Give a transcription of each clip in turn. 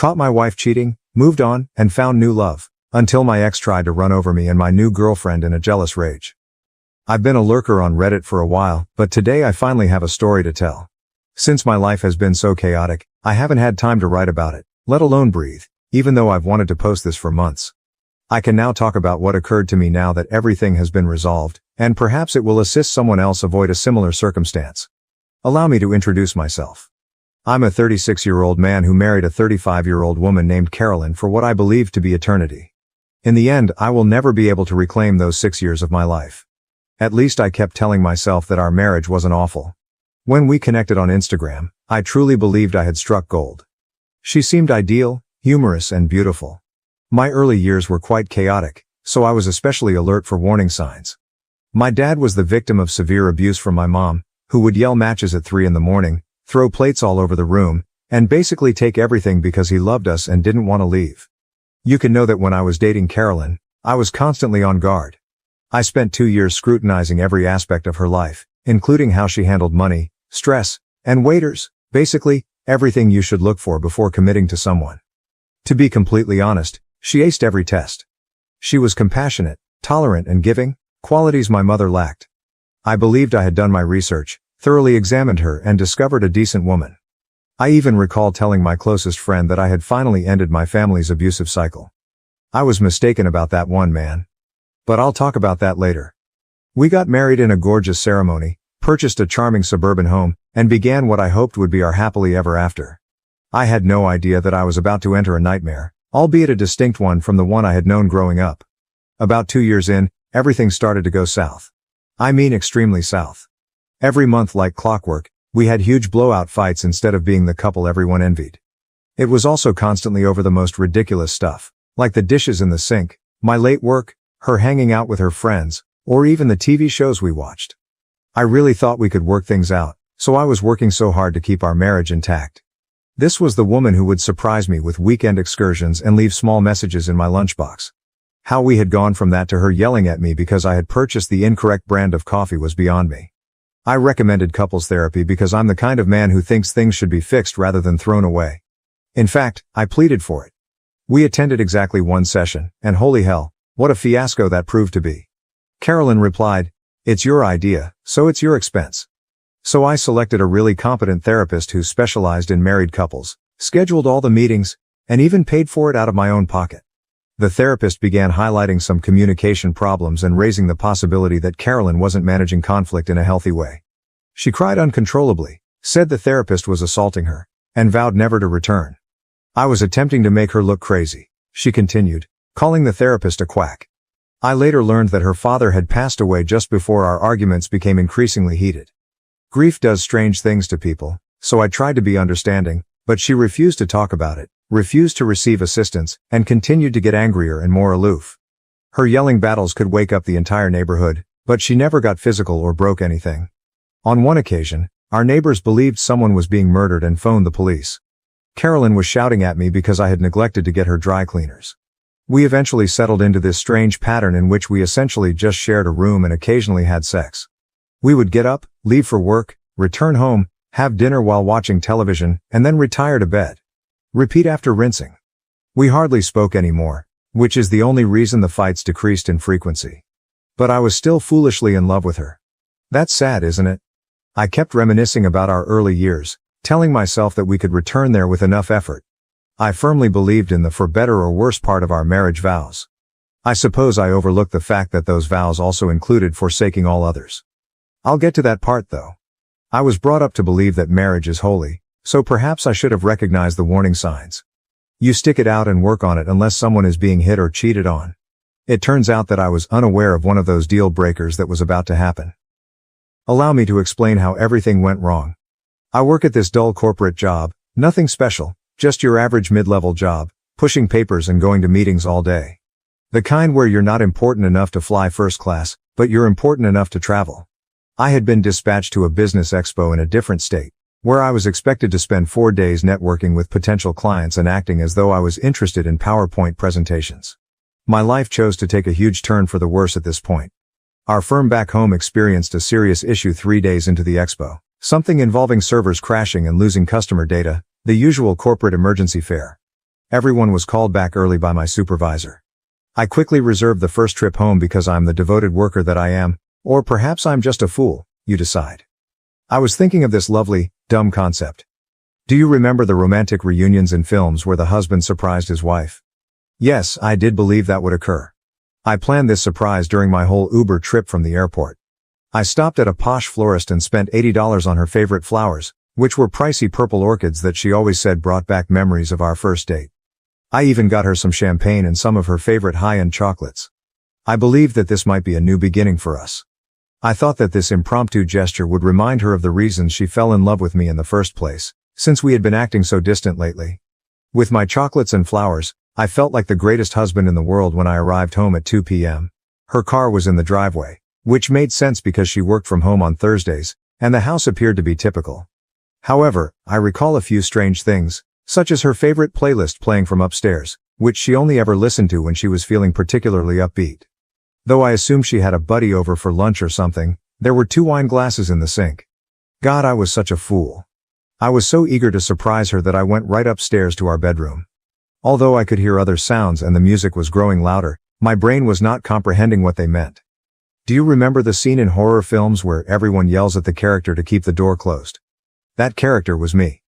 Caught my wife cheating, moved on, and found new love. Until my ex tried to run over me and my new girlfriend in a jealous rage. I've been a lurker on Reddit for a while, but today I finally have a story to tell. Since my life has been so chaotic, I haven't had time to write about it, let alone breathe, even though I've wanted to post this for months. I can now talk about what occurred to me now that everything has been resolved, and perhaps it will assist someone else avoid a similar circumstance. Allow me to introduce myself. I'm a 36-year-old man who married a 35-year-old woman named Carolyn for what I believe to be eternity. In the end, I will never be able to reclaim those 6 years of my life. At least I kept telling myself that our marriage wasn't awful. When we connected on Instagram, I truly believed I had struck gold. She seemed ideal, humorous, and beautiful. My early years were quite chaotic, so I was especially alert for warning signs. My dad was the victim of severe abuse from my mom, who would yell matches at 3 in the morning, throw plates all over the room, and basically take everything because he loved us and didn't want to leave. You can know that when I was dating Carolyn, I was constantly on guard. I spent 2 years scrutinizing every aspect of her life, including how she handled money, stress, and waiters, basically, everything you should look for before committing to someone. To be completely honest, she aced every test. She was compassionate, tolerant, and giving, qualities my mother lacked. I believed I had done my research, thoroughly examined her, and discovered a decent woman. I even recall telling my closest friend that I had finally ended my family's abusive cycle. I was mistaken about that one, man. But I'll talk about that later. We got married in a gorgeous ceremony, purchased a charming suburban home, and began what I hoped would be our happily ever after. I had no idea that I was about to enter a nightmare, albeit a distinct one from the one I had known growing up. About 2 years in, everything started to go south. I mean extremely south. Every month, like clockwork, we had huge blowout fights instead of being the couple everyone envied. It was also constantly over the most ridiculous stuff, like the dishes in the sink, my late work, her hanging out with her friends, or even the TV shows we watched. I really thought we could work things out, so I was working so hard to keep our marriage intact. This was the woman who would surprise me with weekend excursions and leave small messages in my lunchbox. How we had gone from that to her yelling at me because I had purchased the incorrect brand of coffee was beyond me. I recommended couples therapy because I'm the kind of man who thinks things should be fixed rather than thrown away. In fact, I pleaded for it. We attended exactly 1 session, and holy hell, what a fiasco that proved to be. Carolyn replied, "It's your idea, so it's your expense." So I selected a really competent therapist who specialized in married couples, scheduled all the meetings, and even paid for it out of my own pocket. The therapist began highlighting some communication problems and raising the possibility that Carolyn wasn't managing conflict in a healthy way. She cried uncontrollably, said the therapist was assaulting her, and vowed never to return. I was attempting to make her look crazy, she continued, calling the therapist a quack. I later learned that her father had passed away just before our arguments became increasingly heated. Grief does strange things to people, so I tried to be understanding, but she refused to talk about it, refused to receive assistance, and continued to get angrier and more aloof. Her yelling battles could wake up the entire neighborhood, but she never got physical or broke anything. On one occasion, our neighbors believed someone was being murdered and phoned the police. Carolyn was shouting at me because I had neglected to get her dry cleaners. We eventually settled into this strange pattern in which we essentially just shared a room and occasionally had sex. We would get up, leave for work, return home, have dinner while watching television, and then retire to bed. Repeat after rinsing. We hardly spoke anymore, which is the only reason the fights decreased in frequency. But I was still foolishly in love with her. That's sad, isn't it? I kept reminiscing about our early years, telling myself that we could return there with enough effort. I firmly believed in the for better or worse part of our marriage vows. I suppose I overlooked the fact that those vows also included forsaking all others. I'll get to that part though. I was brought up to believe that marriage is holy, so perhaps I should have recognized the warning signs. You stick it out and work on it unless someone is being hit or cheated on. It turns out that I was unaware of one of those deal breakers that was about to happen. Allow me to explain how everything went wrong. I work at this dull corporate job, nothing special, just your average mid-level job, pushing papers and going to meetings all day. The kind where you're not important enough to fly first class, but you're important enough to travel. I had been dispatched to a business expo in a different state, where I was expected to spend 4 days networking with potential clients and acting as though I was interested in PowerPoint presentations. My life chose to take a huge turn for the worse at this point. Our firm back home experienced a serious issue 3 days into the expo, something involving servers crashing and losing customer data, the usual corporate emergency fare. Everyone was called back early by my supervisor. I quickly reserved the first trip home because I'm the devoted worker that I am, or perhaps I'm just a fool, you decide. I was thinking of this lovely, dumb concept. Do you remember the romantic reunions in films where the husband surprised his wife? Yes, I did believe that would occur. I planned this surprise during my whole Uber trip from the airport. I stopped at a posh florist and spent $80 on her favorite flowers, which were pricey purple orchids that she always said brought back memories of our first date. I even got her some champagne and some of her favorite high-end chocolates. I believed that this might be a new beginning for us. I thought that this impromptu gesture would remind her of the reasons she fell in love with me in the first place, since we had been acting so distant lately. With my chocolates and flowers, I felt like the greatest husband in the world when I arrived home at 2 p.m. Her car was in the driveway, which made sense because she worked from home on Thursdays, and the house appeared to be typical. However, I recall a few strange things, such as her favorite playlist playing from upstairs, which she only ever listened to when she was feeling particularly upbeat. Though I assumed she had a buddy over for lunch or something, there were 2 wine glasses in the sink. God, I was such a fool. I was so eager to surprise her that I went right upstairs to our bedroom. Although I could hear other sounds and the music was growing louder, my brain was not comprehending what they meant. Do you remember the scene in horror films where everyone yells at the character to keep the door closed? That character was me.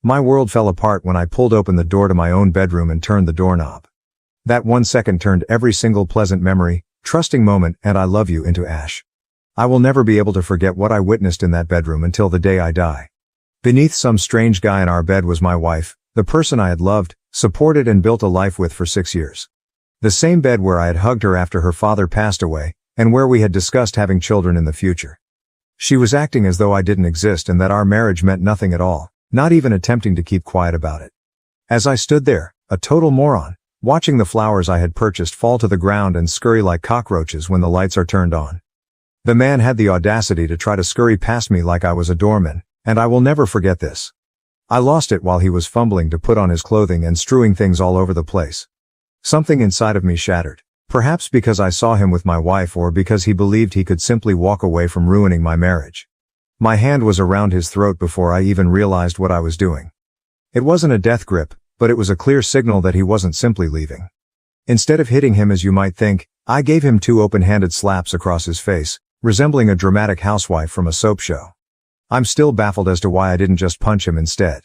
My world fell apart when I pulled open the door to my own bedroom and turned the doorknob. That 1 second turned every single pleasant memory, trusting moment, and I love you into ash. I will never be able to forget what I witnessed in that bedroom until the day I die. Beneath some strange guy in our bed was my wife, the person I had loved, supported and built a life with for 6 years. The same bed where I had hugged her after her father passed away, and where we had discussed having children in the future. She was acting as though I didn't exist and that our marriage meant nothing at all, not even attempting to keep quiet about it. As I stood there, a total moron, watching the flowers I had purchased fall to the ground and scurry like cockroaches when the lights are turned on. The man had the audacity to try to scurry past me like I was a doorman, and I will never forget this. I lost it while he was fumbling to put on his clothing and strewing things all over the place. Something inside of me shattered. Perhaps because I saw him with my wife or because he believed he could simply walk away from ruining my marriage. My hand was around his throat before I even realized what I was doing. It wasn't a death grip, but it was a clear signal that he wasn't simply leaving. Instead of hitting him as you might think, I gave him 2 open-handed slaps across his face, resembling a dramatic housewife from a soap show. I'm still baffled as to why I didn't just punch him instead.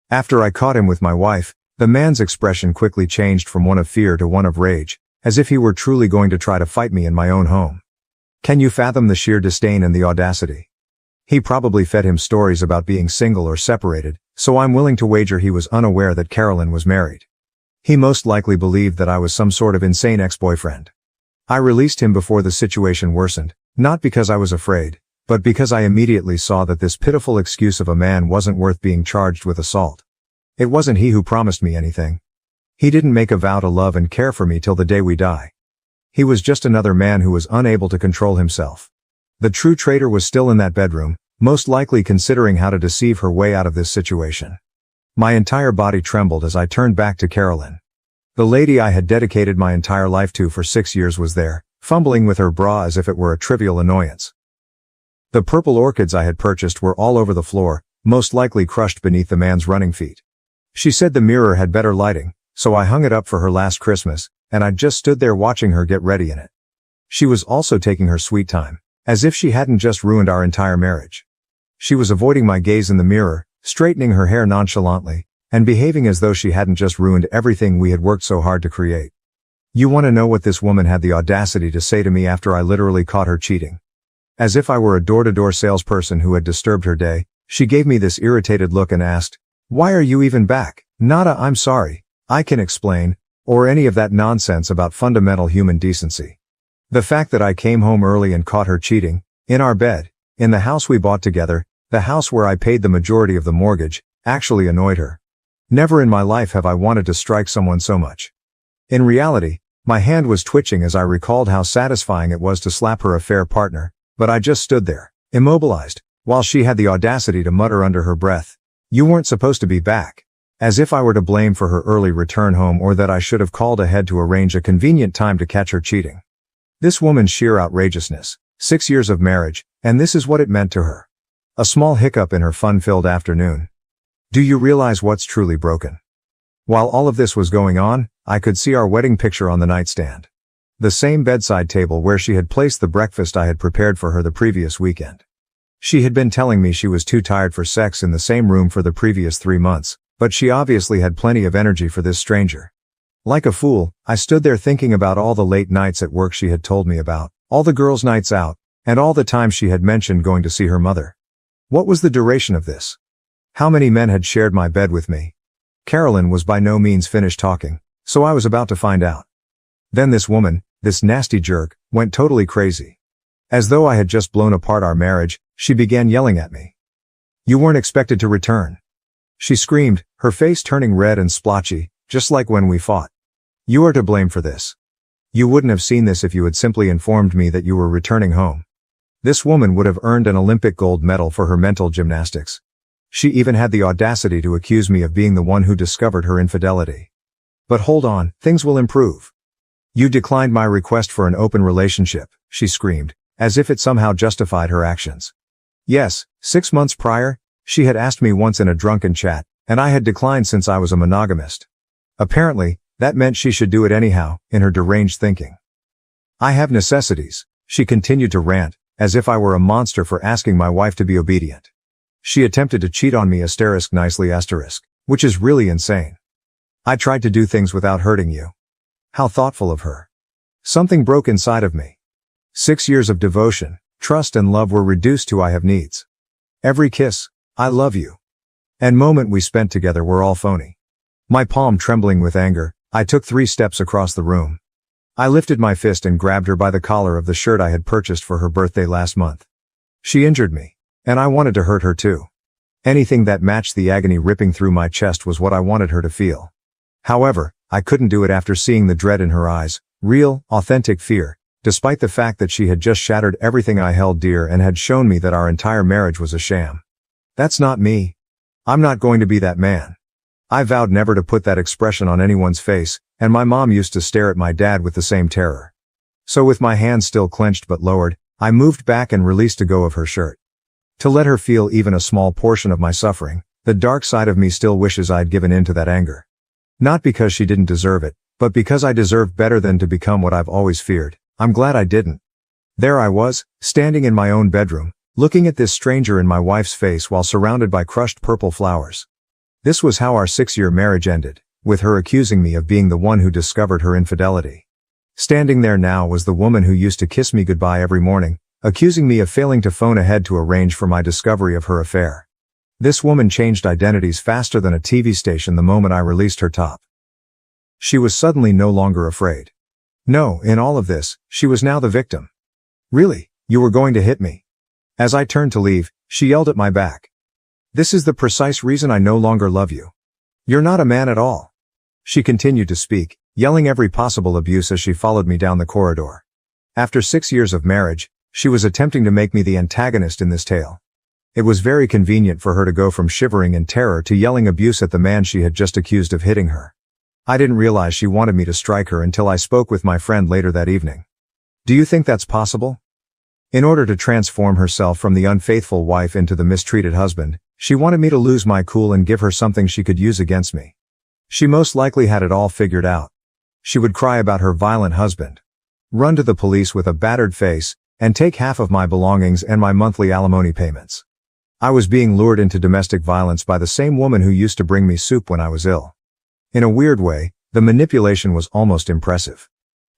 After I caught him with my wife, the man's expression quickly changed from one of fear to one of rage, as if he were truly going to try to fight me in my own home. Can you fathom the sheer disdain and the audacity? He probably fed him stories about being single or separated, so I'm willing to wager he was unaware that Carolyn was married. He most likely believed that I was some sort of insane ex-boyfriend. I released him before the situation worsened, not because I was afraid, but because I immediately saw that this pitiful excuse of a man wasn't worth being charged with assault. It wasn't he who promised me anything. He didn't make a vow to love and care for me till the day we die. He was just another man who was unable to control himself. The true traitor was still in that bedroom, most likely considering how to deceive her way out of this situation. My entire body trembled as I turned back to Carolyn. The lady I had dedicated my entire life to for 6 years was there, fumbling with her bra as if it were a trivial annoyance. The purple orchids I had purchased were all over the floor, most likely crushed beneath the man's running feet. She said the mirror had better lighting, so I hung it up for her last Christmas, and I just stood there watching her get ready in it. She was also taking her sweet time, as if she hadn't just ruined our entire marriage. She was avoiding my gaze in the mirror, straightening her hair nonchalantly, and behaving as though she hadn't just ruined everything we had worked so hard to create. You want to know what this woman had the audacity to say to me after I literally caught her cheating? As if I were a door-to-door salesperson who had disturbed her day, she gave me this irritated look and asked, "Why are you even back?" Nada, I'm sorry. I can explain, or any of that nonsense about fundamental human decency. The fact that I came home early and caught her cheating, in our bed, in the house we bought together, the house where I paid the majority of the mortgage, actually annoyed her. Never in my life have I wanted to strike someone so much. In reality, my hand was twitching as I recalled how satisfying it was to slap her affair partner, but I just stood there, immobilized, while she had the audacity to mutter under her breath, "You weren't supposed to be back." As if I were to blame for her early return home or that I should have called ahead to arrange a convenient time to catch her cheating. This woman's sheer outrageousness, 6 years of marriage, and this is what it meant to her. A small hiccup in her fun-filled afternoon. Do you realize what's truly broken? While all of this was going on, I could see our wedding picture on the nightstand. The same bedside table where she had placed the breakfast I had prepared for her the previous weekend. She had been telling me she was too tired for sex in the same room for the previous 3 months, but she obviously had plenty of energy for this stranger. Like a fool, I stood there thinking about all the late nights at work she had told me about, all the girls' nights out, and all the times she had mentioned going to see her mother. What was the duration of this? How many men had shared my bed with me? Carolyn was by no means finished talking, so I was about to find out. Then this woman, this nasty jerk, went totally crazy. As though I had just blown apart our marriage, she began yelling at me. "You weren't expected to return," she screamed, her face turning red and splotchy, just like when we fought. "You are to blame for this. You wouldn't have seen this if you had simply informed me that you were returning home." This woman would have earned an Olympic gold medal for her mental gymnastics. She even had the audacity to accuse me of being the one who discovered her infidelity. "But hold on, things will improve. You declined my request for an open relationship," she screamed, as if it somehow justified her actions. Yes, 6 months prior, she had asked me once in a drunken chat, and I had declined since I was a monogamist. Apparently, that meant she should do it anyhow, in her deranged thinking. "I have necessities," she continued to rant, as if I were a monster for asking my wife to be obedient. She attempted to cheat on me *nicely*, which is really insane. "I tried to do things without hurting you." How thoughtful of her. Something broke inside of me. 6 years of devotion, trust and love were reduced to "I have needs." Every kiss, "I love you," and moment we spent together were all phony. My palm trembling with anger, I took 3 steps across the room. I lifted my fist and grabbed her by the collar of the shirt I had purchased for her birthday last month. She injured me, and I wanted to hurt her too. Anything that matched the agony ripping through my chest was what I wanted her to feel. However, I couldn't do it after seeing the dread in her eyes, real, authentic fear, despite the fact that she had just shattered everything I held dear and had shown me that our entire marriage was a sham. That's not me. I'm not going to be that man. I vowed never to put that expression on anyone's face, and my mom used to stare at my dad with the same terror. So with my hands still clenched but lowered, I moved back and released a go of her shirt. To let her feel even a small portion of my suffering, the dark side of me still wishes I'd given in to that anger. Not because she didn't deserve it, but because I deserved better than to become what I've always feared. I'm glad I didn't. There I was, standing in my own bedroom, looking at this stranger in my wife's face while surrounded by crushed purple flowers. This was how our 6-year marriage ended, with her accusing me of being the one who discovered her infidelity. Standing there now was the woman who used to kiss me goodbye every morning, accusing me of failing to phone ahead to arrange for my discovery of her affair. This woman changed identities faster than a TV station the moment I released her top. She was suddenly no longer afraid. No, in all of this, she was now the victim. "Really? You were going to hit me?" As I turned to leave, she yelled at my back. "This is the precise reason I no longer love you. You're not a man at all." She continued to speak, yelling every possible abuse as she followed me down the corridor. After 6 years of marriage, she was attempting to make me the antagonist in this tale. It was very convenient for her to go from shivering in terror to yelling abuse at the man she had just accused of hitting her. I didn't realize she wanted me to strike her until I spoke with my friend later that evening. "Do you think that's possible?" In order to transform herself from the unfaithful wife into the mistreated husband, she wanted me to lose my cool and give her something she could use against me. She most likely had it all figured out. She would cry about her violent husband, run to the police with a battered face, and take half of my belongings and my monthly alimony payments. I was being lured into domestic violence by the same woman who used to bring me soup when I was ill. In a weird way, the manipulation was almost impressive.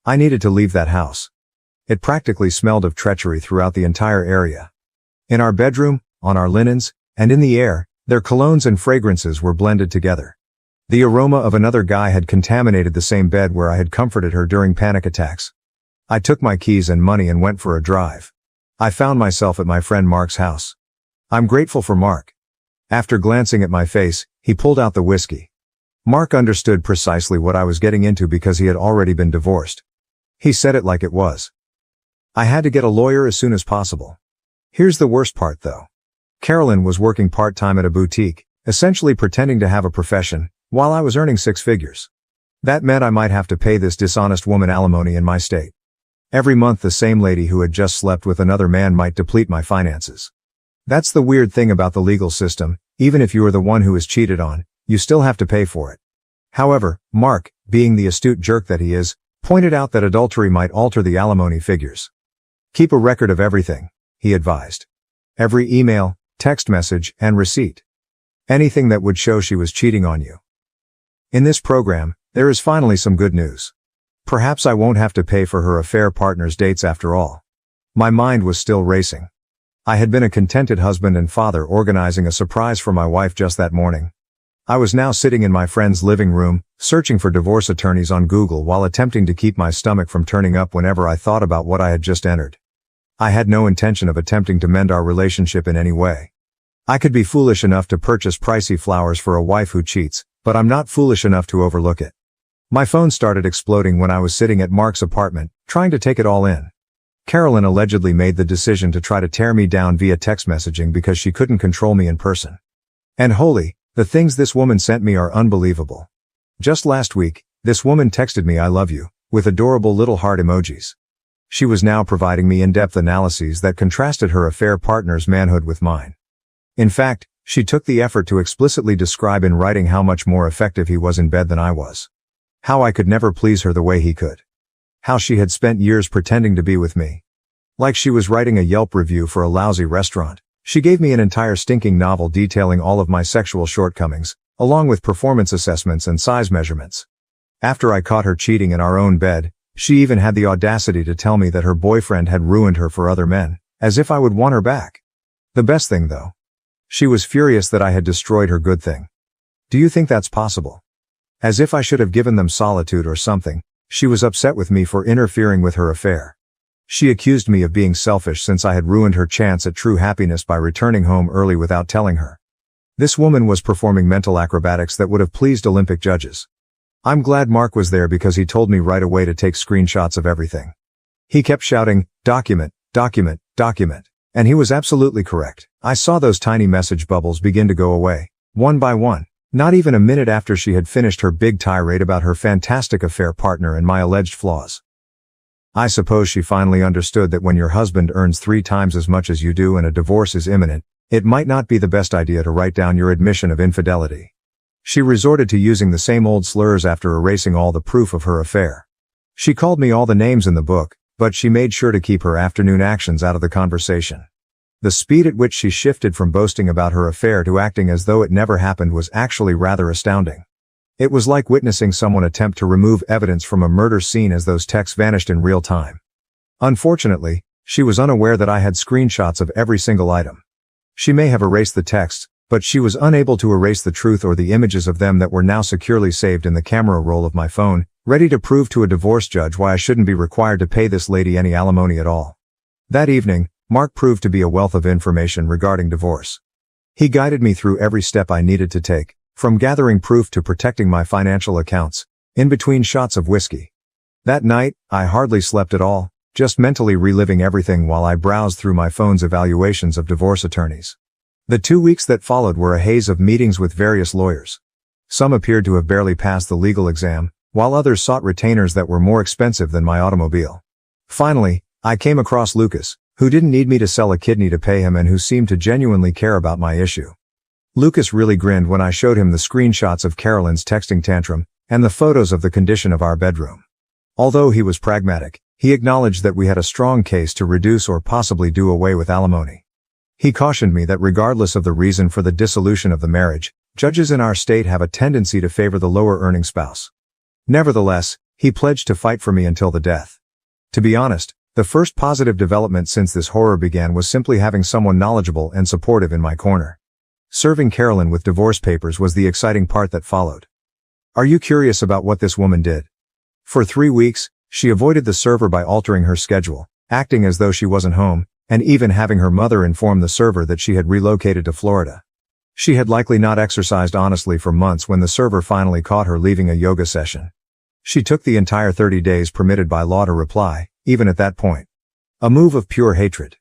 I needed to leave that house. It practically smelled of treachery throughout the entire area. In our bedroom, on our linens, and in the air, their colognes and fragrances were blended together. The aroma of another guy had contaminated the same bed where I had comforted her during panic attacks. I took my keys and money and went for a drive. I found myself at my friend Mark's house. I'm grateful for Mark. After glancing at my face, he pulled out the whiskey. Mark understood precisely what I was getting into because he had already been divorced. He said it like it was. I had to get a lawyer as soon as possible. Here's the worst part though. Carolyn was working part-time at a boutique, essentially pretending to have a profession, while I was earning 6 figures. That meant I might have to pay this dishonest woman alimony in my state. Every month the same lady who had just slept with another man might deplete my finances. That's the weird thing about the legal system, even if you are the one who is cheated on, you still have to pay for it. However, Mark, being the astute jerk that he is, pointed out that adultery might alter the alimony figures. Keep a record of everything, he advised. Every email, text message, and receipt. Anything that would show she was cheating on you. In this program, there is finally some good news. Perhaps I won't have to pay for her affair partner's dates after all. My mind was still racing. I had been a contented husband and father organizing a surprise for my wife just that morning. I was now sitting in my friend's living room, searching for divorce attorneys on Google while attempting to keep my stomach from turning up whenever I thought about what I had just entered. I had no intention of attempting to mend our relationship in any way. I could be foolish enough to purchase pricey flowers for a wife who cheats, but I'm not foolish enough to overlook it. My phone started exploding when I was sitting at Mark's apartment, trying to take it all in. Carolyn allegedly made the decision to try to tear me down via text messaging because she couldn't control me in person. And holy, the things this woman sent me are unbelievable. Just last week, this woman texted me "I love you," with adorable little heart emojis. She was now providing me in-depth analyses that contrasted her affair partner's manhood with mine. In fact, she took the effort to explicitly describe in writing how much more effective he was in bed than I was. How I could never please her the way he could. How she had spent years pretending to be with me. Like she was writing a Yelp review for a lousy restaurant, she gave me an entire stinking novel detailing all of my sexual shortcomings, along with performance assessments and size measurements. After I caught her cheating in our own bed, she even had the audacity to tell me that her boyfriend had ruined her for other men, as if I would want her back. The best thing though. She was furious that I had destroyed her good thing. Do you think that's possible? As if I should have given them solitude or something, she was upset with me for interfering with her affair. She accused me of being selfish since I had ruined her chance at true happiness by returning home early without telling her. This woman was performing mental acrobatics that would have pleased Olympic judges. I'm glad Mark was there because he told me right away to take screenshots of everything. He kept shouting, "Document, document, document." And he was absolutely correct. I saw those tiny message bubbles begin to go away, one by one, not even a minute after she had finished her big tirade about her fantastic affair partner and my alleged flaws. I suppose she finally understood that when your husband earns 3 times as much as you do and a divorce is imminent, it might not be the best idea to write down your admission of infidelity. She resorted to using the same old slurs after erasing all the proof of her affair. She called me all the names in the book, but she made sure to keep her afternoon actions out of the conversation. The speed at which she shifted from boasting about her affair to acting as though it never happened was actually rather astounding. It was like witnessing someone attempt to remove evidence from a murder scene as those texts vanished in real time. Unfortunately, she was unaware that I had screenshots of every single item. She may have erased the texts, but she was unable to erase the truth or the images of them that were now securely saved in the camera roll of my phone, ready to prove to a divorce judge why I shouldn't be required to pay this lady any alimony at all. That evening, Mark proved to be a wealth of information regarding divorce. He guided me through every step I needed to take, from gathering proof to protecting my financial accounts, in between shots of whiskey. That night, I hardly slept at all, just mentally reliving everything while I browsed through my phone's evaluations of divorce attorneys. The 2 weeks that followed were a haze of meetings with various lawyers. Some appeared to have barely passed the legal exam, while others sought retainers that were more expensive than my automobile. Finally, I came across Lucas, who didn't need me to sell a kidney to pay him and who seemed to genuinely care about my issue. Lucas really grinned when I showed him the screenshots of Carolyn's texting tantrum and the photos of the condition of our bedroom. Although he was pragmatic, he acknowledged that we had a strong case to reduce or possibly do away with alimony. He cautioned me that regardless of the reason for the dissolution of the marriage, judges in our state have a tendency to favor the lower-earning spouse. Nevertheless, he pledged to fight for me until the death. To be honest, the first positive development since this horror began was simply having someone knowledgeable and supportive in my corner. Serving Carolyn with divorce papers was the exciting part that followed. Are you curious about what this woman did? For 3 weeks, she avoided the server by altering her schedule, acting as though she wasn't home, and even having her mother inform the server that she had relocated to Florida. She had likely not exercised honestly for months when the server finally caught her leaving a yoga session. She took the entire 30 days permitted by law to reply, even at that point. A move of pure hatred.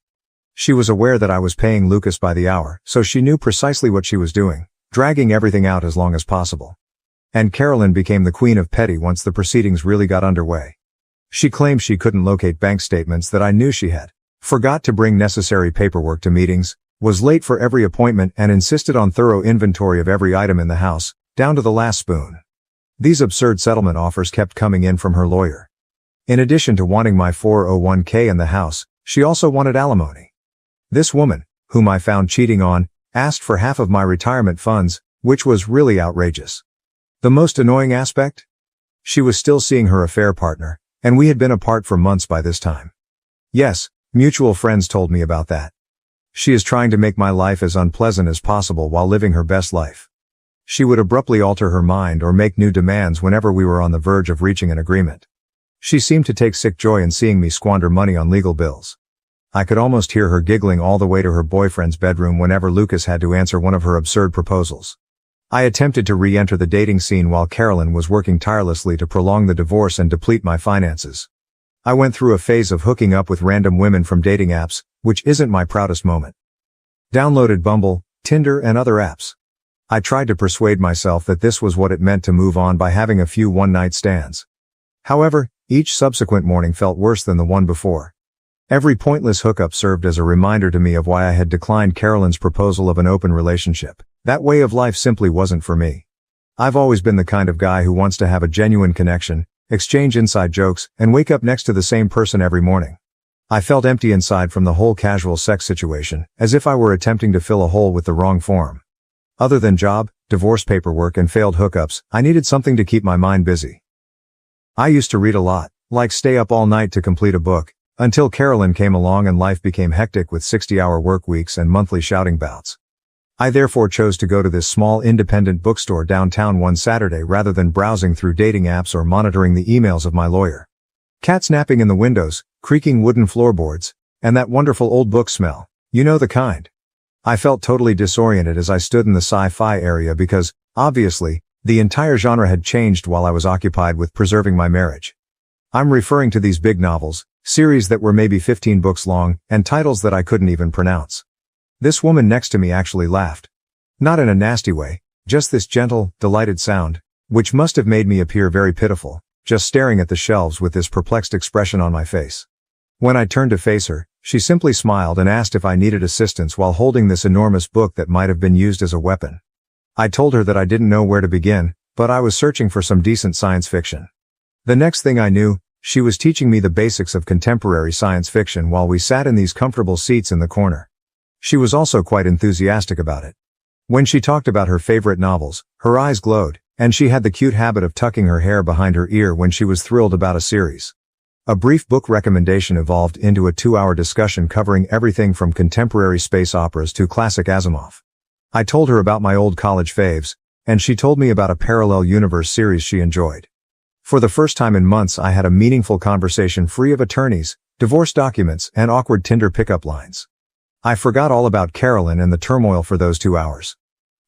She was aware that I was paying Lucas by the hour, so she knew precisely what she was doing, dragging everything out as long as possible. And Carolyn became the queen of petty once the proceedings really got underway. She claimed she couldn't locate bank statements that I knew she had, forgot to bring necessary paperwork to meetings, was late for every appointment and insisted on thorough inventory of every item in the house, down to the last spoon. These absurd settlement offers kept coming in from her lawyer. In addition to wanting my 401k and the house, she also wanted alimony. This woman, whom I found cheating on, asked for half of my retirement funds, which was really outrageous. The most annoying aspect? She was still seeing her affair partner, and we had been apart for months by this time. Yes, mutual friends told me about that. She is trying to make my life as unpleasant as possible while living her best life. She would abruptly alter her mind or make new demands whenever we were on the verge of reaching an agreement. She seemed to take sick joy in seeing me squander money on legal bills. I could almost hear her giggling all the way to her boyfriend's bedroom whenever Lucas had to answer one of her absurd proposals. I attempted to re-enter the dating scene while Carolyn was working tirelessly to prolong the divorce and deplete my finances. I went through a phase of hooking up with random women from dating apps, which isn't my proudest moment. Downloaded Bumble, Tinder, and other apps. I tried to persuade myself that this was what it meant to move on by having a few one-night stands. However, each subsequent morning felt worse than the one before. Every pointless hookup served as a reminder to me of why I had declined Carolyn's proposal of an open relationship. That way of life simply wasn't for me. I've always been the kind of guy who wants to have a genuine connection, exchange inside jokes, and wake up next to the same person every morning. I felt empty inside from the whole casual sex situation, as if I were attempting to fill a hole with the wrong form. Other than job, divorce paperwork, and failed hookups, I needed something to keep my mind busy. I used to read a lot, like stay up all night to complete a book, until Carolyn came along and life became hectic with 60-hour work weeks and monthly shouting bouts. I therefore chose to go to this small independent bookstore downtown one Saturday rather than browsing through dating apps or monitoring the emails of my lawyer. Cats napping in the windows, creaking wooden floorboards, and that wonderful old book smell, you know the kind. I felt totally disoriented as I stood in the sci-fi area because, obviously, the entire genre had changed while I was occupied with preserving my marriage. I'm referring to these big novels, series that were maybe 15 books long, and titles that I couldn't even pronounce. This woman next to me actually laughed. Not in a nasty way, just this gentle, delighted sound, which must have made me appear very pitiful, just staring at the shelves with this perplexed expression on my face. When I turned to face her, she simply smiled and asked if I needed assistance while holding this enormous book that might have been used as a weapon. I told her that I didn't know where to begin, but I was searching for some decent science fiction. The next thing I knew, she was teaching me the basics of contemporary science fiction while we sat in these comfortable seats in the corner. She was also quite enthusiastic about it. When she talked about her favorite novels, her eyes glowed, and she had the cute habit of tucking her hair behind her ear when she was thrilled about a series. A brief book recommendation evolved into a 2-hour discussion covering everything from contemporary space operas to classic Asimov. I told her about my old college faves, and she told me about a parallel universe series she enjoyed. For the first time in months I had a meaningful conversation free of attorneys, divorce documents, and awkward Tinder pickup lines. I forgot all about Carolyn and the turmoil for those 2 hours.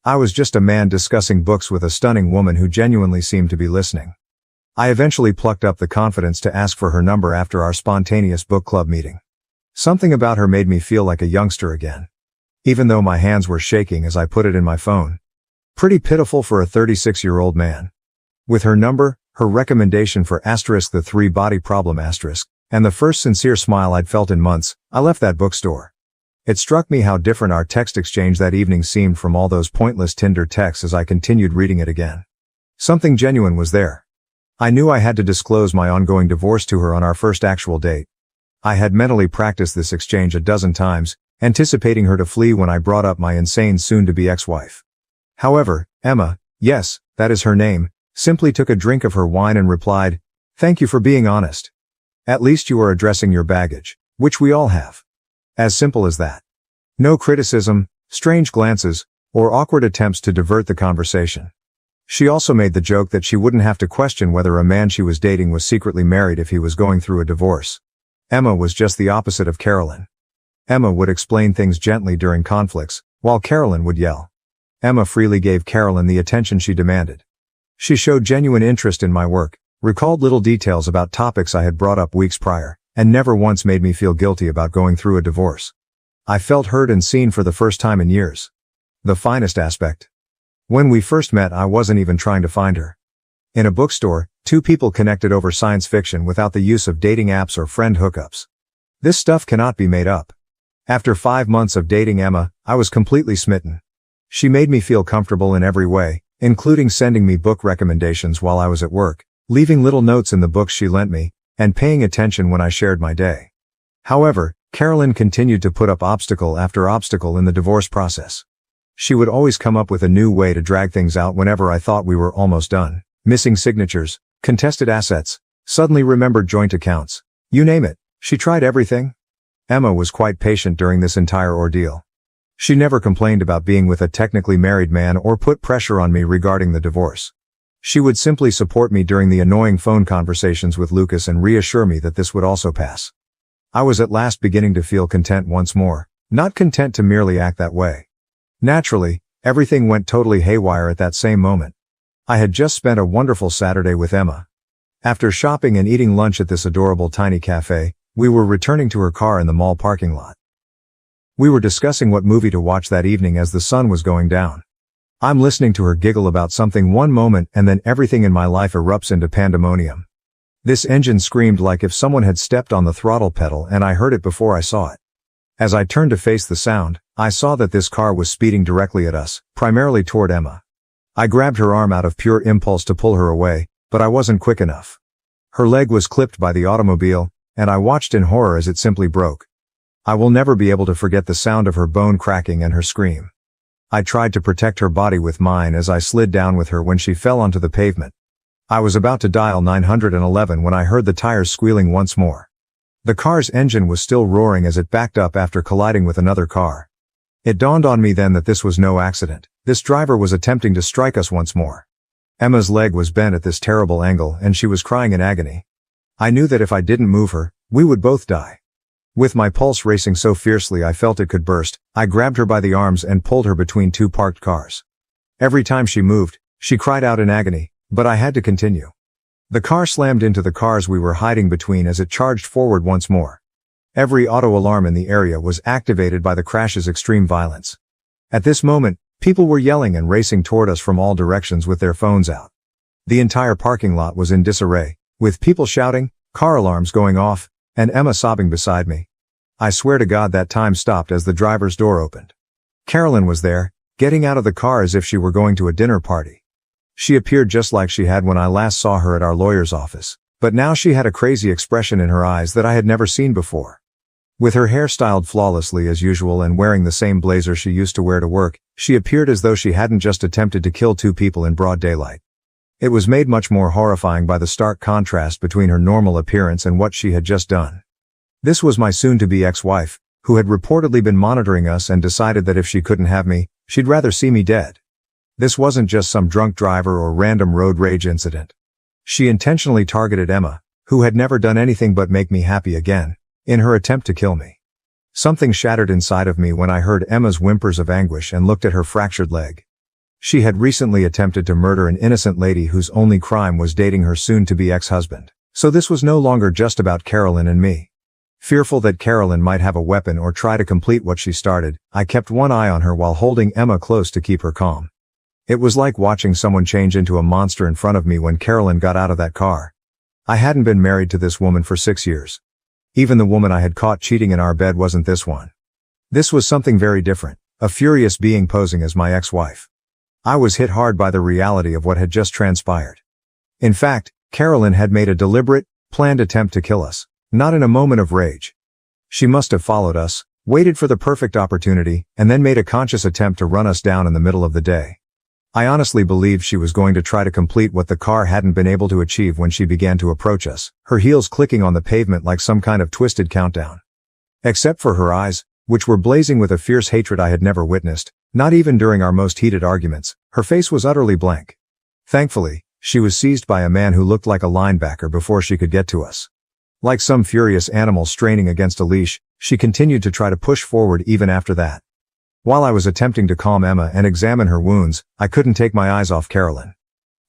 I was just a man discussing books with a stunning woman who genuinely seemed to be listening. I eventually plucked up the confidence to ask for her number after our spontaneous book club meeting. Something about her made me feel like a youngster again. Even though my hands were shaking as I put it in my phone. Pretty pitiful for a 36-year-old man. With her number, her recommendation for the 3 body problem and the first sincere smile I'd felt in months, I left that bookstore. It struck me how different our text exchange that evening seemed from all those pointless Tinder texts as I continued reading it again. Something genuine was there. I knew I had to disclose my ongoing divorce to her on our first actual date. I had mentally practiced this exchange a dozen times, anticipating her to flee when I brought up my insane soon-to-be ex-wife. However, Emma, yes, that is her name, simply took a drink of her wine and replied, "Thank you for being honest. At least you are addressing your baggage, which we all have." As simple as that. No criticism, strange glances, or awkward attempts to divert the conversation. She also made the joke that she wouldn't have to question whether a man she was dating was secretly married if he was going through a divorce. Emma was just the opposite of Carolyn. Emma would explain things gently during conflicts, while Carolyn would yell. Emma freely gave Carolyn the attention she demanded. She showed genuine interest in my work, recalled little details about topics I had brought up weeks prior, and never once made me feel guilty about going through a divorce. I felt heard and seen for the first time in years. The finest aspect. When we first met, I wasn't even trying to find her. In a bookstore, 2 people connected over science fiction without the use of dating apps or friend hookups. This stuff cannot be made up. After 5 months of dating Emma, I was completely smitten. She made me feel comfortable in every way, including sending me book recommendations while I was at work, leaving little notes in the books she lent me, and paying attention when I shared my day. However, Carolyn continued to put up obstacle after obstacle in the divorce process. She would always come up with a new way to drag things out whenever I thought we were almost done. Missing signatures, contested assets, suddenly remembered joint accounts. You name it, she tried everything. Emma was quite patient during this entire ordeal. She never complained about being with a technically married man or put pressure on me regarding the divorce. She would simply support me during the annoying phone conversations with Lucas and reassure me that this would also pass. I was at last beginning to feel content once more, not content to merely act that way. Naturally, everything went totally haywire at that same moment. I had just spent a wonderful Saturday with Emma. After shopping and eating lunch at this adorable tiny cafe, we were returning to her car in the mall parking lot. We were discussing what movie to watch that evening as the sun was going down. I'm listening to her giggle about something one moment and then everything in my life erupts into pandemonium. This engine screamed like if someone had stepped on the throttle pedal and I heard it before I saw it. As I turned to face the sound, I saw that this car was speeding directly at us, primarily toward Emma. I grabbed her arm out of pure impulse to pull her away, but I wasn't quick enough. Her leg was clipped by the automobile, and I watched in horror as it simply broke. I will never be able to forget the sound of her bone cracking and her scream. I tried to protect her body with mine as I slid down with her when she fell onto the pavement. I was about to dial 911 when I heard the tires squealing once more. The car's engine was still roaring as it backed up after colliding with another car. It dawned on me then that this was no accident. This driver was attempting to strike us once more. Emma's leg was bent at this terrible angle and she was crying in agony. I knew that if I didn't move her, we would both die. With my pulse racing so fiercely I felt it could burst, I grabbed her by the arms and pulled her between two parked cars. Every time she moved, she cried out in agony, but I had to continue. The car slammed into the cars we were hiding between as it charged forward once more. Every auto alarm in the area was activated by the crash's extreme violence. At this moment, people were yelling and racing toward us from all directions with their phones out. The entire parking lot was in disarray, with people shouting, car alarms going off, and Emma sobbing beside me. I swear to God that time stopped as the driver's door opened. Carolyn was there, getting out of the car as if she were going to a dinner party. She appeared just like she had when I last saw her at our lawyer's office, but now she had a crazy expression in her eyes that I had never seen before. With her hair styled flawlessly as usual and wearing the same blazer she used to wear to work, she appeared as though she hadn't just attempted to kill two people in broad daylight. It was made much more horrifying by the stark contrast between her normal appearance and what she had just done. This was my soon-to-be ex-wife, who had reportedly been monitoring us and decided that if she couldn't have me, she'd rather see me dead. This wasn't just some drunk driver or random road rage incident. She intentionally targeted Emma, who had never done anything but make me happy again, in her attempt to kill me. Something shattered inside of me when I heard Emma's whimpers of anguish and looked at her fractured leg. She had recently attempted to murder an innocent lady whose only crime was dating her soon-to-be ex-husband. So this was no longer just about Carolyn and me. Fearful that Carolyn might have a weapon or try to complete what she started, I kept one eye on her while holding Emma close to keep her calm. It was like watching someone change into a monster in front of me when Carolyn got out of that car. I hadn't been married to this woman for 6 years. Even the woman I had caught cheating in our bed wasn't this one. This was something very different, a furious being posing as my ex-wife. I was hit hard by the reality of what had just transpired. In fact, Carolyn had made a deliberate, planned attempt to kill us, not in a moment of rage. She must have followed us, waited for the perfect opportunity, and then made a conscious attempt to run us down in the middle of the day. I honestly believed she was going to try to complete what the car hadn't been able to achieve when she began to approach us, her heels clicking on the pavement like some kind of twisted countdown. Except for her eyes, which were blazing with a fierce hatred I had never witnessed, not even during our most heated arguments, her face was utterly blank. Thankfully, she was seized by a man who looked like a linebacker before she could get to us. Like some furious animal straining against a leash, she continued to try to push forward even after that. While I was attempting to calm Emma and examine her wounds, I couldn't take my eyes off Carolyn.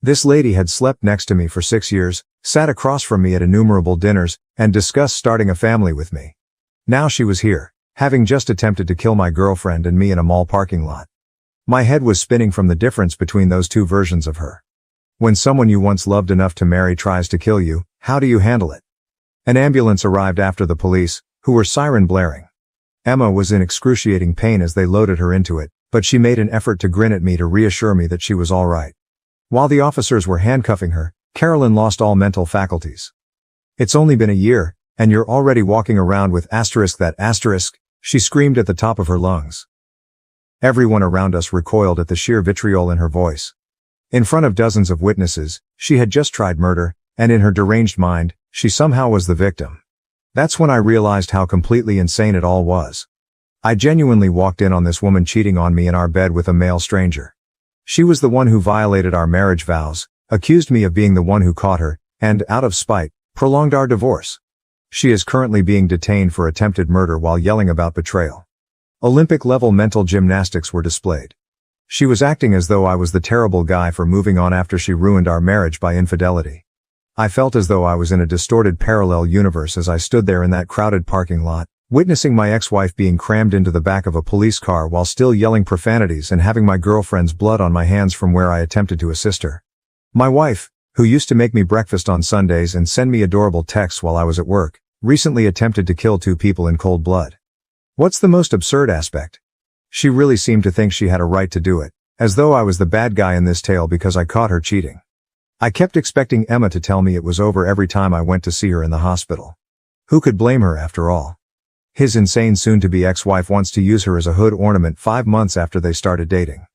This lady had slept next to me for 6 years, sat across from me at innumerable dinners, and discussed starting a family with me. Now she was here, having just attempted to kill my girlfriend and me in a mall parking lot. My head was spinning from the difference between those two versions of her. When someone you once loved enough to marry tries to kill you, how do you handle it? An ambulance arrived after the police, who were siren blaring. Emma was in excruciating pain as they loaded her into it, but she made an effort to grin at me to reassure me that she was all right. While the officers were handcuffing her, Carolyn lost all mental faculties. "It's only been a year, and you're already walking around with that asterisk," she screamed at the top of her lungs. Everyone around us recoiled at the sheer vitriol in her voice. In front of dozens of witnesses, she had just tried murder, and in her deranged mind, she somehow was the victim. That's when I realized how completely insane it all was. I genuinely walked in on this woman cheating on me in our bed with a male stranger. She was the one who violated our marriage vows, accused me of being the one who caught her, and, out of spite, prolonged our divorce. She is currently being detained for attempted murder while yelling about betrayal. Olympic-level mental gymnastics were displayed. She was acting as though I was the terrible guy for moving on after she ruined our marriage by infidelity. I felt as though I was in a distorted parallel universe as I stood there in that crowded parking lot, witnessing my ex-wife being crammed into the back of a police car while still yelling profanities and having my girlfriend's blood on my hands from where I attempted to assist her. My wife, who used to make me breakfast on Sundays and send me adorable texts while I was at work, recently attempted to kill 2 people in cold blood. What's the most absurd aspect? She really seemed to think she had a right to do it, as though I was the bad guy in this tale because I caught her cheating. I kept expecting Emma to tell me it was over every time I went to see her in the hospital. Who could blame her after all? His insane soon-to-be ex-wife wants to use her as a hood ornament 5 months after they started dating.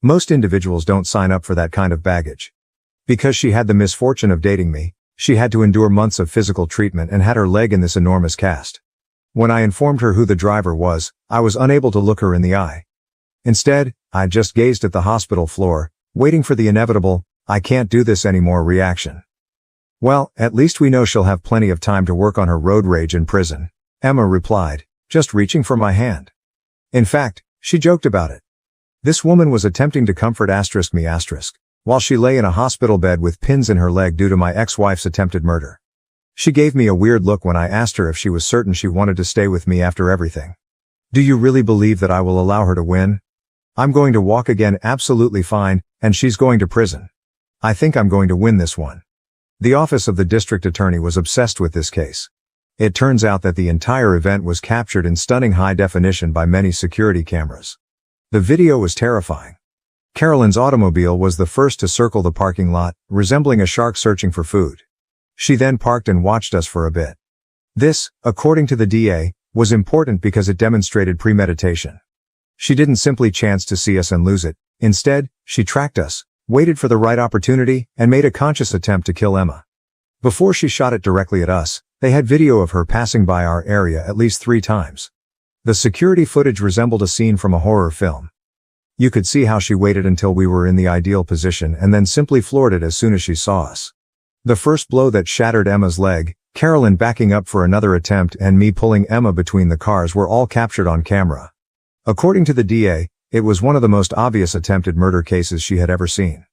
Most individuals don't sign up for that kind of baggage. Because she had the misfortune of dating me, she had to endure months of physical treatment and had her leg in this enormous cast. When I informed her who the driver was, I was unable to look her in the eye. Instead, I just gazed at the hospital floor, waiting for the inevitable, "I can't do this anymore" reaction. "Well, at least we know she'll have plenty of time to work on her road rage in prison," Emma replied, just reaching for my hand. In fact, she joked about it. This woman was attempting to comfort me while she lay in a hospital bed with pins in her leg due to my ex-wife's attempted murder. She gave me a weird look when I asked her if she was certain she wanted to stay with me after everything. "Do you really believe that I will allow her to win? I'm going to walk again absolutely fine, and she's going to prison. I think I'm going to win this one." The office of the district attorney was obsessed with this case. It turns out that the entire event was captured in stunning high definition by many security cameras. The video was terrifying. Carolyn's automobile was the first to circle the parking lot, resembling a shark searching for food. She then parked and watched us for a bit. This, according to the DA, was important because it demonstrated premeditation. She didn't simply chance to see us and lose it. Instead, she tracked us, waited for the right opportunity, and made a conscious attempt to kill Emma. Before she shot it directly at us, they had video of her passing by our area at least 3 times. The security footage resembled a scene from a horror film. You could see how she waited until we were in the ideal position and then simply floored it as soon as she saw us. The first blow that shattered Emma's leg, Carolyn backing up for another attempt, and me pulling Emma between the cars were all captured on camera. According to the DA, it was one of the most obvious attempted murder cases she had ever seen.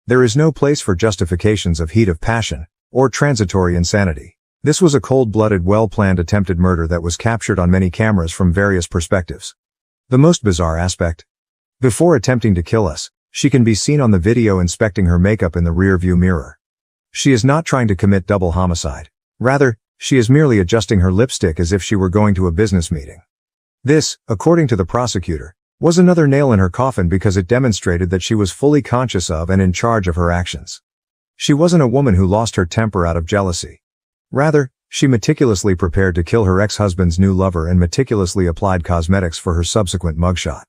There is no place for justifications of heat of passion or transitory insanity. This was a cold-blooded, well-planned attempted murder that was captured on many cameras from various perspectives. The most bizarre aspect? Before attempting to kill us, she can be seen on the video inspecting her makeup in the rear-view mirror. She is not trying to commit double homicide. Rather, she is merely adjusting her lipstick as if she were going to a business meeting. This, according to the prosecutor, was another nail in her coffin because it demonstrated that she was fully conscious of and in charge of her actions. She wasn't a woman who lost her temper out of jealousy. Rather, she meticulously prepared to kill her ex-husband's new lover and meticulously applied cosmetics for her subsequent mugshot.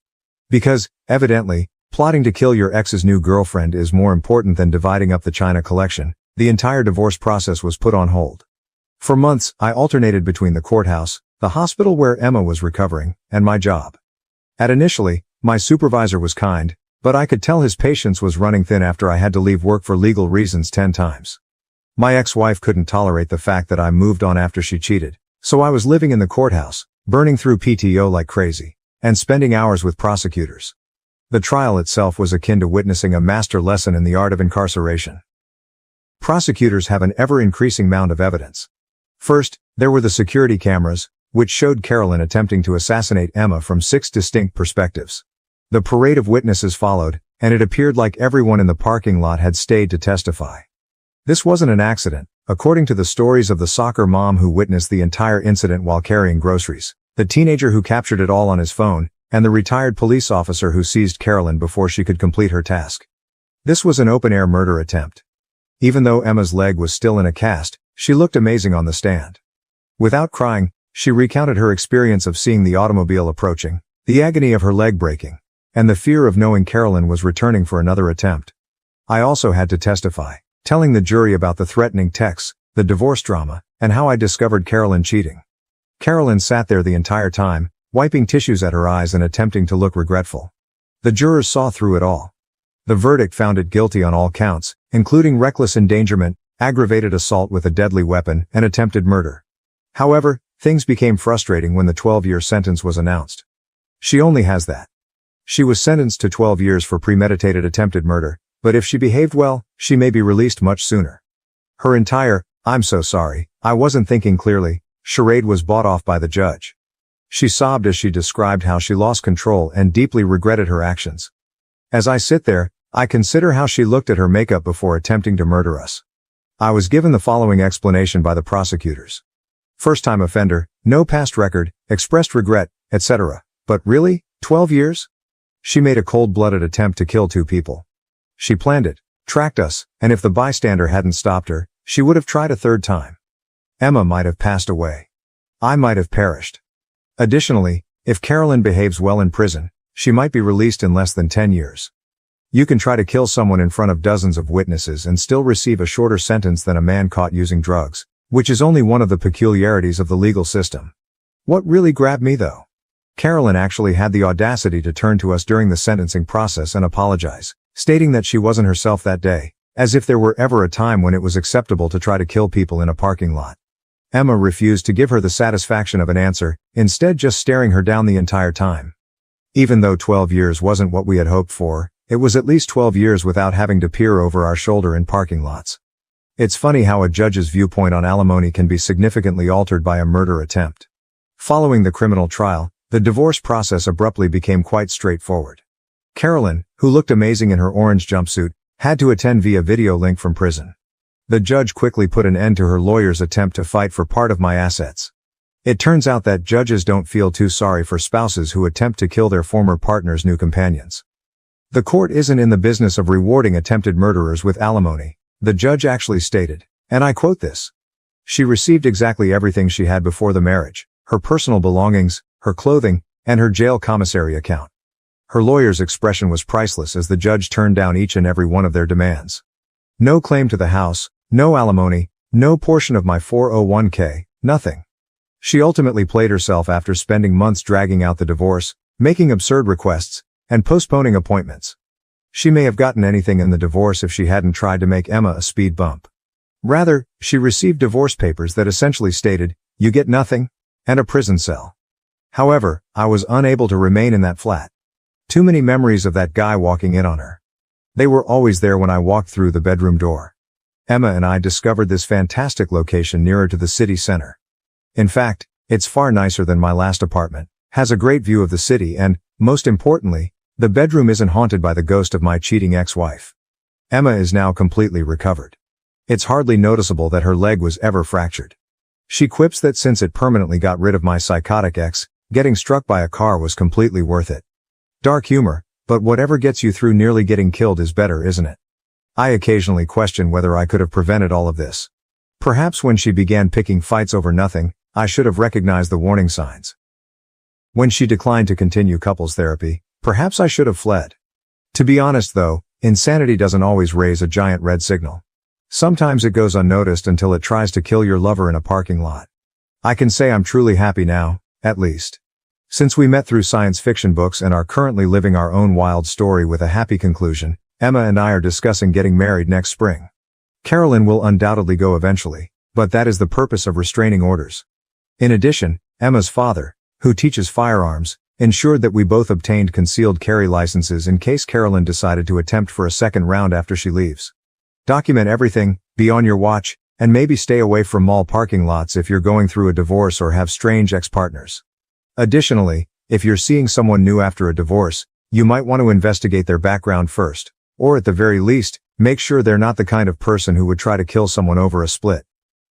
Because, evidently, plotting to kill your ex's new girlfriend is more important than dividing up the china collection, the entire divorce process was put on hold. For months, I alternated between the courthouse, the hospital where Emma was recovering, and my job. Initially, my supervisor was kind, but I could tell his patience was running thin after I had to leave work for legal reasons 10 times. My ex-wife couldn't tolerate the fact that I moved on after she cheated, so I was living in the courthouse, burning through PTO like crazy, and spending hours with prosecutors. The trial itself was akin to witnessing a master lesson in the art of incarceration. Prosecutors have an ever-increasing mound of evidence. First, there were the security cameras, which showed Carolyn attempting to assassinate Emma from 6 distinct perspectives. The parade of witnesses followed, and it appeared like everyone in the parking lot had stayed to testify. This wasn't an accident, according to the stories of the soccer mom who witnessed the entire incident while carrying groceries, the teenager who captured it all on his phone, and the retired police officer who seized Carolyn before she could complete her task. This was an open-air murder attempt. Even though Emma's leg was still in a cast, she looked amazing on the stand. Without crying, she recounted her experience of seeing the automobile approaching, the agony of her leg breaking, and the fear of knowing Carolyn was returning for another attempt. I also had to testify, telling the jury about the threatening texts, the divorce drama, and how I discovered Carolyn cheating. Carolyn sat there the entire time, wiping tissues at her eyes and attempting to look regretful. The jurors saw through it all. The verdict found it guilty on all counts, including reckless endangerment, aggravated assault with a deadly weapon, and attempted murder. However, things became frustrating when the 12-year sentence was announced. She only has that. She was sentenced to 12 years for premeditated attempted murder, but if she behaved well, she may be released much sooner. Her entire, "I'm so sorry, I wasn't thinking clearly," charade was bought off by the judge. She sobbed as she described how she lost control and deeply regretted her actions. As I sit there, I consider how she looked at her makeup before attempting to murder us. I was given the following explanation by the prosecutors. First-time offender, no past record, expressed regret, etc. But really, 12 years? She made a cold-blooded attempt to kill 2 people. She planned it, tracked us, and if the bystander hadn't stopped her, she would have tried a 3rd time. Emma might have passed away. I might have perished. Additionally, if Carolyn behaves well in prison, she might be released in less than 10 years. You can try to kill someone in front of dozens of witnesses and still receive a shorter sentence than a man caught using drugs, which is only one of the peculiarities of the legal system. What really grabbed me though? Carolyn actually had the audacity to turn to us during the sentencing process and apologize, stating that she wasn't herself that day, as if there were ever a time when it was acceptable to try to kill people in a parking lot. Emma refused to give her the satisfaction of an answer, instead just staring her down the entire time. Even though 12 years wasn't what we had hoped for, it was at least 12 years without having to peer over our shoulder in parking lots. It's funny how a judge's viewpoint on alimony can be significantly altered by a murder attempt. Following the criminal trial, the divorce process abruptly became quite straightforward. Carolyn, who looked amazing in her orange jumpsuit, had to attend via video link from prison. The judge quickly put an end to her lawyer's attempt to fight for part of my assets. It turns out that judges don't feel too sorry for spouses who attempt to kill their former partner's new companions. The court isn't in the business of rewarding attempted murderers with alimony, the judge actually stated, and I quote this. She received exactly everything she had before the marriage, her personal belongings, her clothing, and her jail commissary account. Her lawyer's expression was priceless as the judge turned down each and every one of their demands. No claim to the house, no alimony, no portion of my 401k, nothing. She ultimately played herself after spending months dragging out the divorce, making absurd requests, and postponing appointments. She may have gotten anything in the divorce if she hadn't tried to make Emma a speed bump. Rather, she received divorce papers that essentially stated, "You get nothing," and a prison cell. However, I was unable to remain in that flat. Too many memories of that guy walking in on her. They were always there when I walked through the bedroom door. Emma and I discovered this fantastic location nearer to the city center. In fact, it's far nicer than my last apartment, has a great view of the city and, most importantly, the bedroom isn't haunted by the ghost of my cheating ex-wife. Emma is now completely recovered. It's hardly noticeable that her leg was ever fractured. She quips that since it permanently got rid of my psychotic ex, getting struck by a car was completely worth it. Dark humor, but whatever gets you through nearly getting killed is better, isn't it? I occasionally question whether I could have prevented all of this. Perhaps when she began picking fights over nothing, I should have recognized the warning signs. When she declined to continue couples therapy, perhaps I should have fled. To be honest though, insanity doesn't always raise a giant red signal. Sometimes it goes unnoticed until it tries to kill your lover in a parking lot. I can say I'm truly happy now, at least. Since we met through science fiction books and are currently living our own wild story with a happy conclusion, Emma and I are discussing getting married next spring. Carolyn will undoubtedly go eventually, but that is the purpose of restraining orders. In addition, Emma's father, who teaches firearms, ensured that we both obtained concealed carry licenses in case Carolyn decided to attempt for a second round after she leaves. Document everything, be on your watch, and maybe stay away from mall parking lots if you're going through a divorce or have strange ex-partners. Additionally, if you're seeing someone new after a divorce, you might want to investigate their background first, or at the very least, make sure they're not the kind of person who would try to kill someone over a split.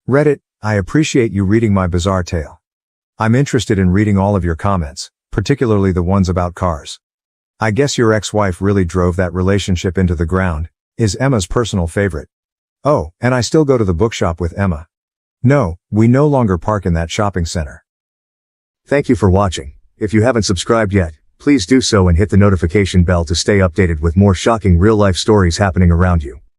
Reddit, I appreciate you reading my bizarre tale. I'm interested in reading all of your comments, particularly the ones about cars. I guess your ex-wife really drove that relationship into the ground, Is Emma's personal favorite. Oh, and I still go to the bookshop with Emma. No, we no longer park in that shopping center. Thank you for watching. If you haven't subscribed yet, please do so and hit the notification bell to stay updated with more shocking real-life stories happening around you.